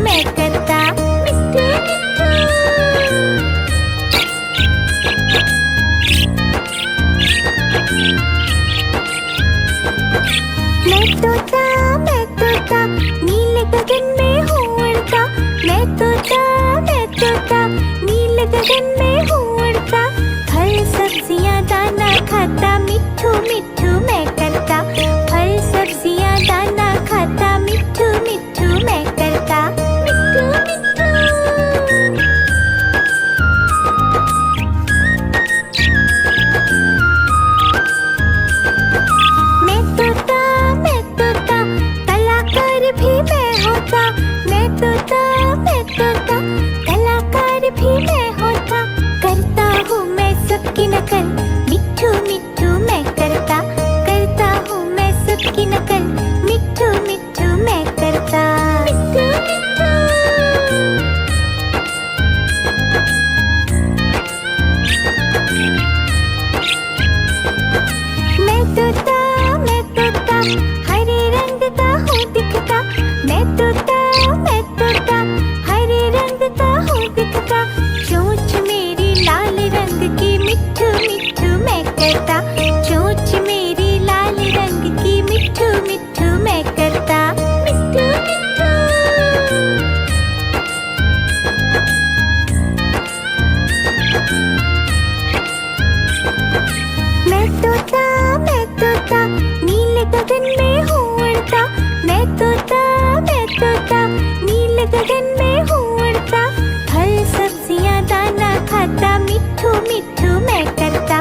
मैं करता, मिट्ठू मैं तोता नीले गगन में हूँ उड़ता, मैं तोता नीले गगन में हूँ उड़ता। फल सब्जियाँ दाना खाता, मिट्ठू मिट्ठू मैं करता, फल सब्जियाँ दाना खाता, मिट्ठू मिट्ठू मैं करता, मिट्ठू मिट्ठू। मैं तोता कलाकार भी मैं होता, मैं तोता कलाकार भी मैं होता। करता हूँ मैं सबकी नकल, मिट्ठू मिट्ठू मैं करता, करता हूँ मैं सबकी नकल, मिट्ठू मिट्ठू मैं करता, मिट्ठू मिट्ठू। मैं तोता हरे रंग का हूँ दिखता, मैं तोता हरे रंग का हूँ दिखता। चोंच मेरी लाल रंग की, मिट्ठू मिट्ठू मैं करता, चोंच मेरी लाल रंग की, मिट्ठू मिट्ठू मैं करता, मिट्ठू मिट्ठू। मैं तोता नीले गगन में हूँ उड़ता, मैं तोता नीले गगन में हूँ उड़ता। फल सब्जियाँ दाना खाता, मिट्ठू मिट्ठू मैं करता,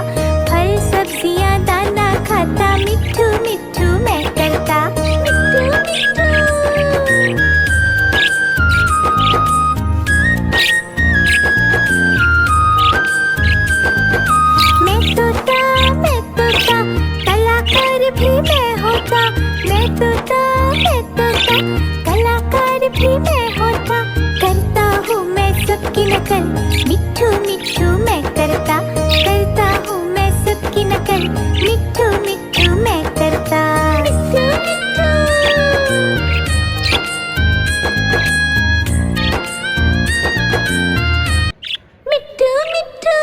फल सब्जियाँ दाना खाता, मिट्ठू मिट्ठू मैं करता, मिट्ठू मिट्ठू। मैं तोता कलाकार भी मैं होता, मैं तोता कलाकार भी मैं होता। करता हूँ मैं सबकी नकल, मिट्ठू मिट्ठू मैं करता, करता हूँ मैं सबकी नकल, मिट्ठू मिट्ठू मैं करता, मिट्ठू मिट्ठू। मिट्ठू मिट्ठू।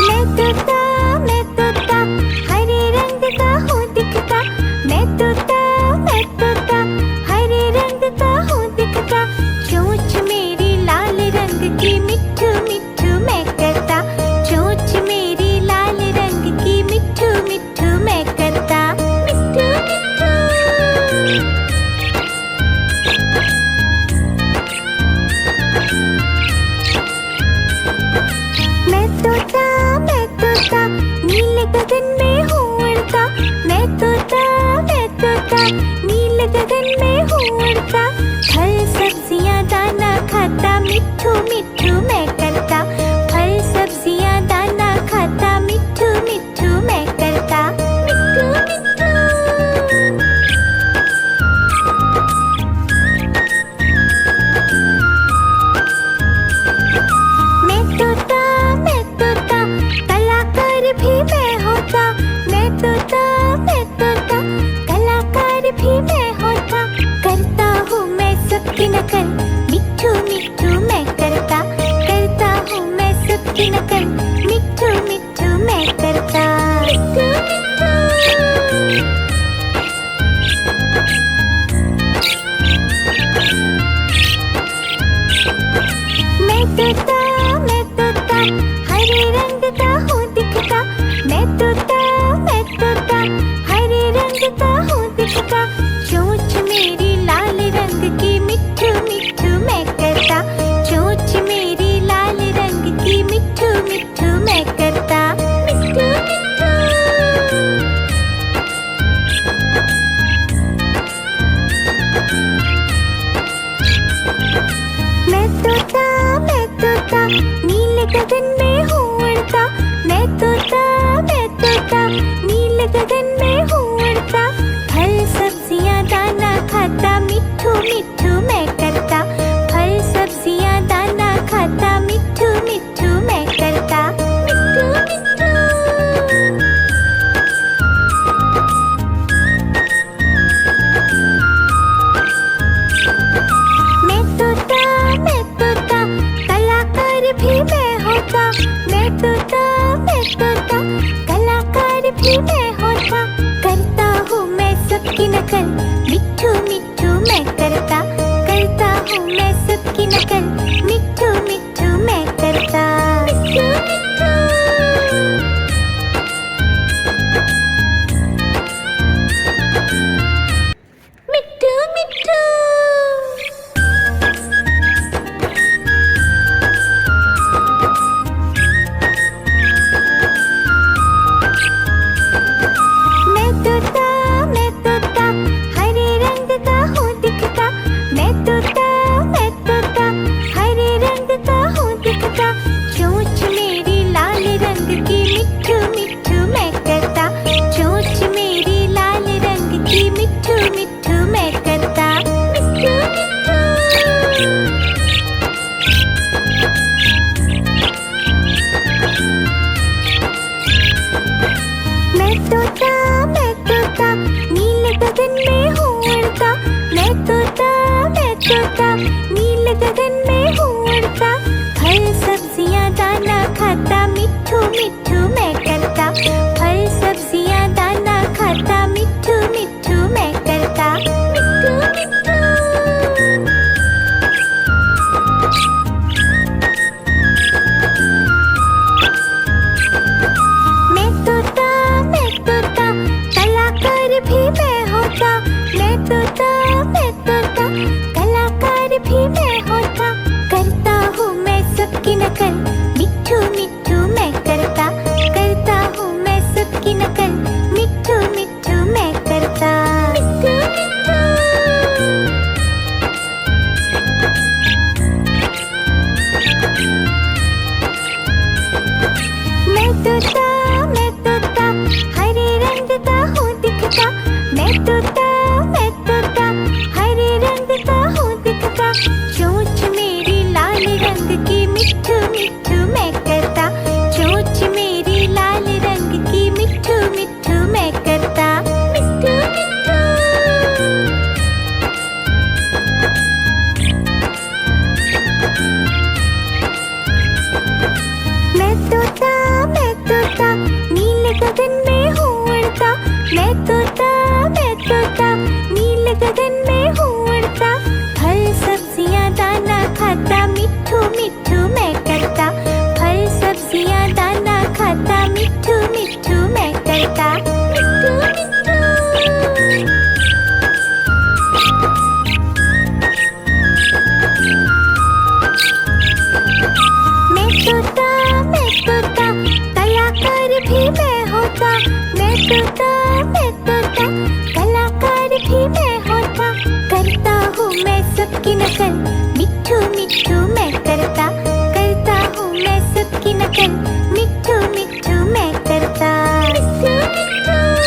मैं तोता हरे रंग का हूँ दिखता, मैं तोता हरे रंग का हूँ दिखता। चोंच मेरी लाल रंग की, मिट्ठू मिट्ठू मैं करता, चोंच मेरी लाल रंग की, मिट्ठू मिट्ठू मैं करता, मिट्ठू मिट्ठू। मैं तोता नीले गगन में हूँ उड़ता, मैं तोता नीले गगन में हूँ उड़ता। फल सब्जियाँ दाना खाता, मिट्ठू मिट्ठू मैं करता, फल सब्जियाँ दाना खाता, मिट्ठू मिट्ठू मैं करता, मिट्ठू मिट्ठू। मैं तोता कलाकार भी मैं होता, मैं तोता कलाकार भी मैं होता। करता हूँ मैं सबकी नकल, मिट्ठू मिट्ठू मैं करता, करता हूँ मैं सबकी नकल, मिट्ठू मिट्ठू मैं करता, मिट्ठू मिट्ठू। मैं तोता हरे रंग का हूँ दिखता, मैं तोता हरे रंग का हूँ दिखता। चोंच मेरी लाल रंग की, मिट्ठू मिट्ठू मैं करता, चोंच मेरी लाल रंग की, मिट्ठू मिट्ठू मैं करता, मिट्ठू मिट्ठू। मैं तोता नीले गगन में हूँ उड़ता, मैं तोता नीले गगन में हूँ उड़ता। फल सब्जियाँ दाना खाता, मिट्ठू मिट्ठू मैं करता, फल सब्जियाँ दाना खाता, मिट्ठू मिट्ठू मैं करता, मिट्ठू मैं तोता कलाकार भी मैं होता, करता हूँ मैं सबकी नकल, मिट्ठू मिट्ठू मैं करता हूँ मैं सबकी नकल, मिट्ठू मिट्ठू मैं करता। मिट्ठू मिट्ठू मैं तोता हरे रंग का हूँ दिखता, मैं तोता हरे रंग का हूँ दिखता, चोंच मेरी लाल रंग की, मिट्ठू मिट्ठू मैं करता, चोंच मेरी लाल रंग की, मिट्ठू मिट्ठू मैं करता। मिट्ठू मिट्ठू मैं तोता नील गगन में हूँ उड़ता, मैं तोता नील गगन में हूँ उड़ता, फल सब्जियाँ दाना खाता, मिट्ठू मिट्ठू मैं करता, फल सब्जियाँ दाना खाता, मिट्ठू मिट्ठू मैं करता। मिट्ठू मिट्ठू मैं तोता कलाकार भी मैं होता, मैं तोता कलाकार भी मैं होता, करता हूँ मैं सबकी नकल, मिट्ठू मिट्ठू मैं करता हूँ मैं सबकी नकल, मिट्ठू मिट्ठू मैं करता। मिट्ठू मिट्ठू मैं तोता हरे रंग का हूँ दिखता, मैं तोता हरे रंग का हूँ दिखता, चोंच मेरी लाल रंग की, मिट्ठू मिट्ठू मैं करता, चोंच मेरी लाल रंग की, मिट्ठू मिट्ठू मैं करता। मिट्ठू मिट्ठू मैं तोता नील गगन में हूँ उड़ता, मैं तोता नील गगन में हूँ उड़ता, फल सब्जियाँ दाना खाता, मिट्ठू मिट्ठू मैं करता, फल सब्जियाँ दाना खाता, मिट्ठू मिट्ठू मैं करता। मिट्ठू मिट्ठू मैं तोता कलाकार भी मैं होता, मैं तोता कलाकार भी मैं होता, करता हूँ मैं सबकी नकल, मिट्ठू मिट्ठू मैं करता हूँ मैं सबकी नकल, मिट्ठू मिट्ठू मैं करता। मिट्ठू मिट्ठू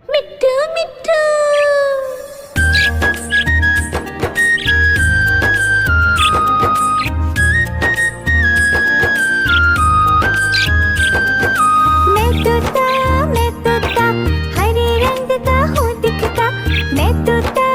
मिट्ठू मिट्ठू मैं तोता हरे रंग का हूँ दिखता, मैं तोता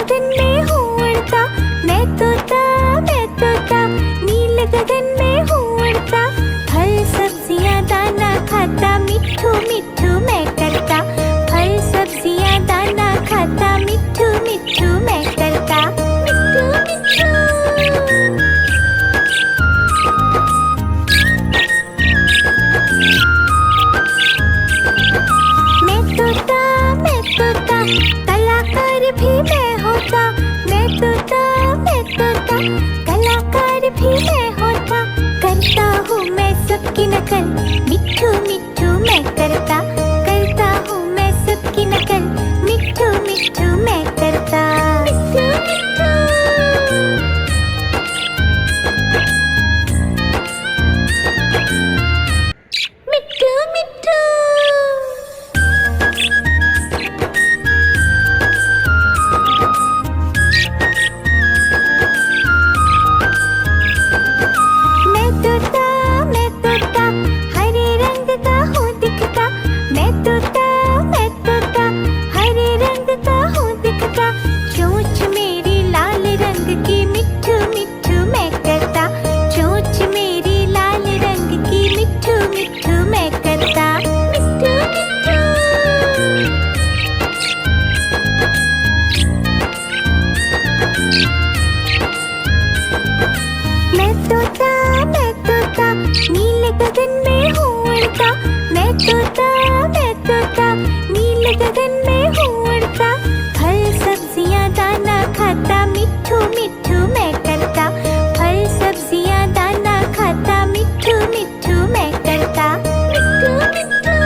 गगन में हूँ उड़ता, मैं तोता नीले गगन में हूँ उड़ता। फल सब्जियाँ दाना खाता, मिट्ठू मिट्ठू मैं करता। फल सब्जियाँ दाना खाता, मिट्ठू मिट्ठू मैं करता। मिट्ठू मिट्ठू। मैं तोता कलाकार भी मैं होता। मैं तोता कलाकार भी मैं होता। करता हूँ मैं सबकी नकल, मिट्ठू मिट्ठू मैं करता। करता हूँ मैं सबकी नकल, मिट्ठू मिट्ठू मैं करता। मिट्ठू मिट्ठू। मिट्ठू मिट्ठू। मैं तोता हरे रंग का हूँ दिखता। मैं तोता हरे रंग का हूँ दिखता। चोंच मेरी लाल रंग की, मिट्ठू मिट्ठू मैं करता। चोंच मेरी लाल रंग की, मिट्ठू मिट्ठू मैं करता। मिट्ठू मिट्ठू। मैं तोता नीले गगन में हूँ उड़ता। मैं तोता नीले गगन में हूँ उड़ता। फल सब्जियाँ दाना खाता, मिट्ठू मिट्ठू मैं करता। फल सब्जियाँ दाना खाता, मिट्ठू मिट्ठू मैं करता। मिट्ठू मिट्ठू।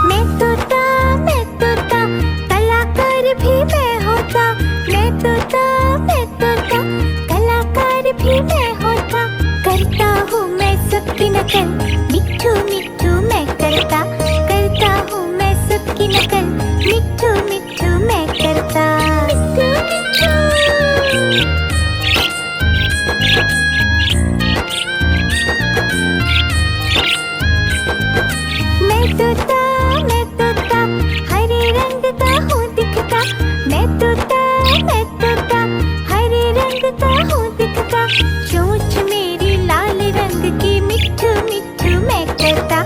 मैं तोता कलाकार भी मैं होता। मैं तोता कलाकार भी मैं होता। करता हूँ मैं सबकी नकल, मिट्ठू मिट्ठू मैं करता। करता हूँ मैं सबकी नकल, मिट्ठू मिट्ठू मैं करता। मिट्ठू मिट्ठू। मैं तोता हरे रंग का हूँ दिखता। मैं तोता हरे रंग का हूँ दिखता। चोंच मेरी लाल रंग की, मिट्ठू मिट्ठू मैं करता।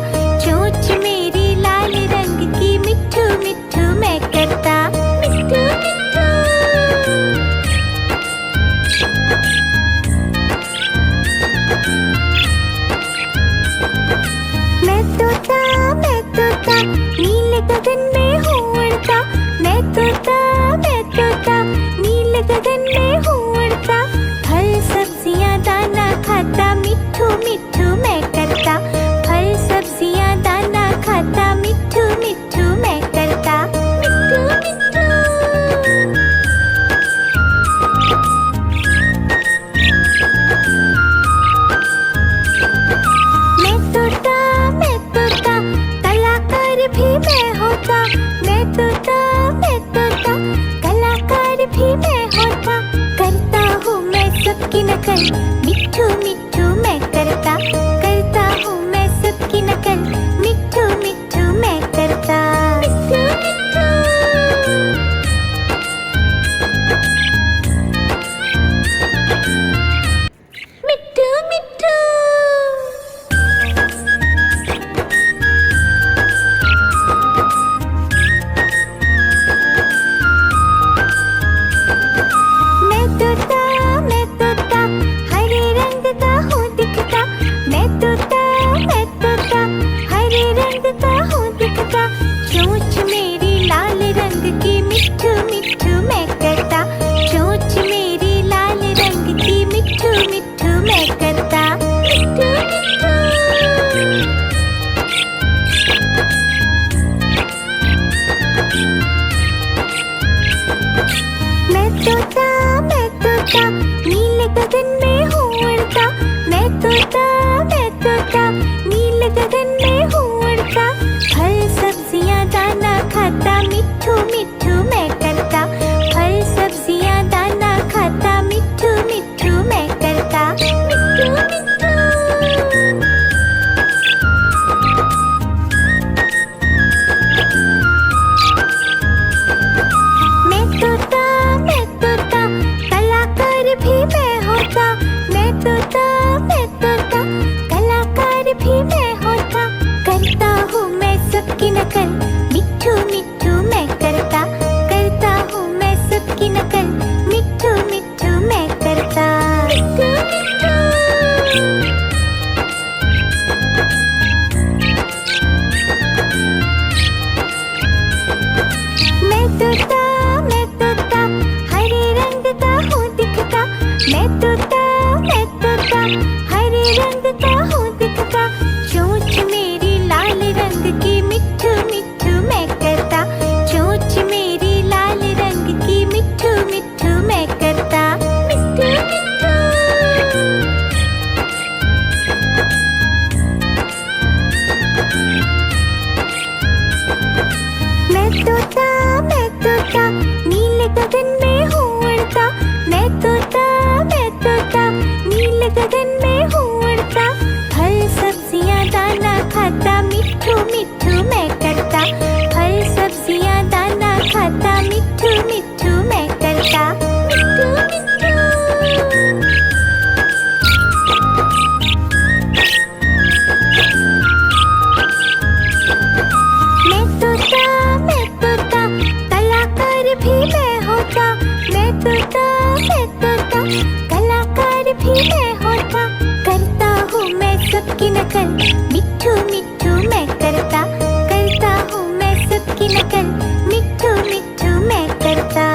नकल, मिट्ठू मिट्ठू मैं करता, करता हूँ मैं सबकी नकल, मिट्ठू मिट्ठू मैं करता।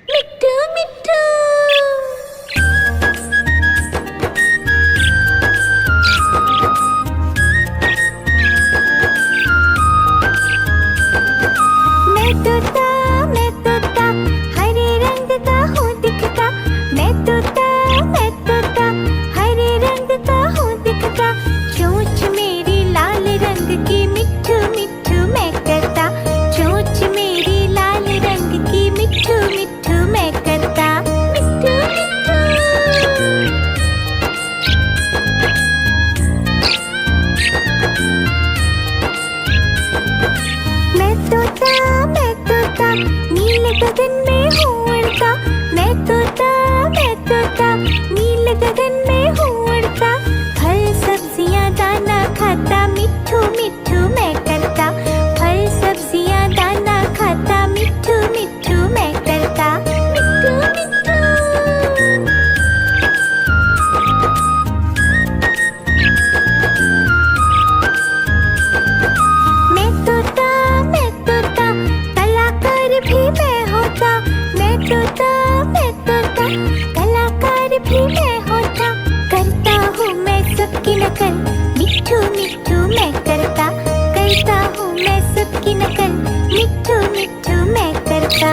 मिट्ठू मिट्ठू मैं तोता हरे रंग का हूँ दिखता, मैं तोता हरे रंग का हूँ दिखता, चोंच मेरी लाल रंग की, मिट्ठू मिट्ठू मैं करता, चोंच मेरी लाल रंग की, मिट्ठू मिट्ठू मैं करता। मिट्ठू मिट्ठू मैं तोता नीले गगन में हूँ उड़ता, मैं तोता नीले गगन में हूँ उड़ता, फल सब्जियाँ दाना खाता, मिट्ठू मिट्ठू मैं करता, फल सब्जियाँ दाना खाता, मिट्ठू मिट्ठू मैं करता। मिट्ठू मिट्ठू मैं तोता कलाकार भी मैं होता, मैं तोता कलाकार भी मैं होता, करता हूँ मैं सबकी नकल, मिट्ठू मिट्ठू मैं करता, करता हूँ मैं सबकी नकल, मिट्ठू मिट्ठू मैं करता।